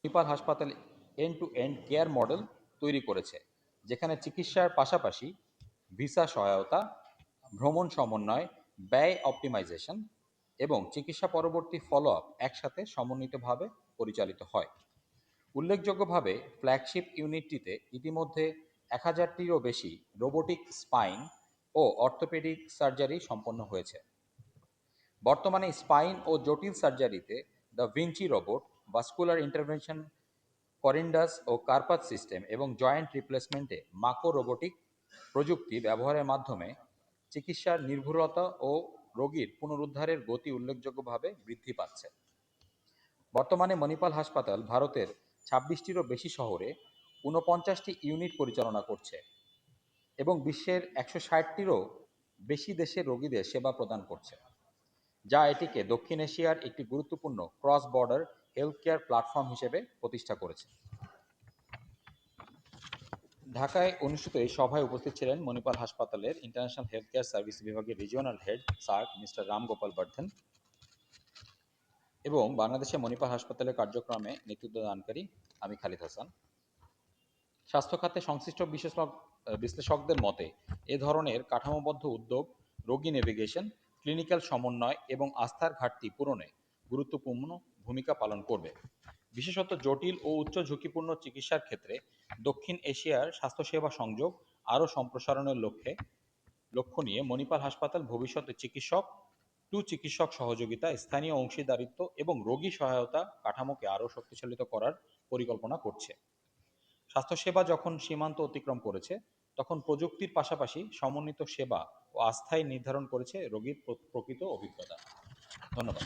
মণিপাল হাসপাতাল end to end care model তৈরি করেছে, যেখানে চিকিৎসার পাশাপাশি ভিসা সহায়তা, ভ্রমণ সমন্বয়, ব্যয় অপটিমাইজেশন এবং চিকিৎসা পরবর্তী ফলো আপ একসাথে সমন্বিতভাবে পরিচালিত হয়। উল্লেখযোগ্যভাবে ফ্ল্যাগশিপ ইউনিটটিতে ইতিমধ্যে 1000টিরও বেশি রোবোটিক স্পাইন ও অর্থোপেডিক সার্জারি সম্পন্ন হয়েছে। বর্তমানে স্পাইন ও জটিল সার্জারিতে da Vinci robot, vascular intervention Corindus ও কার্পাস সিস্টেম এবং জয়েন্ট রিপ্লেসমেন্টে মাকো রোবোটিক প্রযুক্তি ব্যবহারের মাধ্যমে চিকিৎসার নির্ভুলতা ও রোগীর পুনরুদ্ধারের গতি উল্লেখযোগ্যভাবে বৃদ্ধি পাচ্ছে। বর্তমানে মণিপাল হাসপাতাল ভারতের 26টিরও বেশি শহরে 49টি ইউনিট পরিচালনা করছে এবং বিশ্বের 160টিরও বেশি দেশের রোগীদের সেবা প্রদান করছে, যা এটিকে দক্ষিণ এশিয়ার একটি গুরুত্বপূর্ণ cross border health care platform হিসেবে প্রতিষ্ঠা করেছে। ঢাকায় অনুষ্ঠিত এই সভায় উপস্থিত ছিলেন মণিপাল হাসপাতালের ইন্টারন্যাশনাল হেলথ কেয়ার সার্ভিস বিভাগের regional head sir mister Ram Gopal Bardhan এবং বাংলাদেশে মণিপাল হাসপাতালের কার্যক্রমে নেতৃত্ব দানকারী আমি খালিদ হাসান। স্বাস্থ্য খাতে সংশ্লিষ্ট বিশ্লেষকদের মতে এ ধরনের কাঠামোবদ্ধ উদ্যোগ রোগী নেভিগেশন, ক্লিনিক্যাল সমন্বয় এবং আস্থার ঘাটতি পূরণে গুরুত্বপূর্ণ ভূমিকা পালন করবে। বিশেষত জটিল ও উচ্চ ঝুঁকিপূর্ণ চিকিৎসার ক্ষেত্রে দক্ষিণ এশিয়ার স্বাস্থ্যসেবা সংযোগ আরও সম্প্রসারণের লক্ষ্য নিয়ে মণিপাল হাসপাতাল ভবিষ্যতে চিকিৎসক সহযোগিতা, স্থানীয় অংশীদারিত্ব এবং রোগী সহায়তা কাঠামোকে আরও শক্তিশালিত করার পরিকল্পনা করছে। স্বাস্থ্যসেবা যখন সীমান্ত অতিক্রম করেছে, তখন প্রযুক্তির পাশাপাশি সমন্বিত সেবা ও আস্থাই নির্ধারণ করেছে রোগীর প্রকৃত অভিজ্ঞতা। ধন্যবাদ।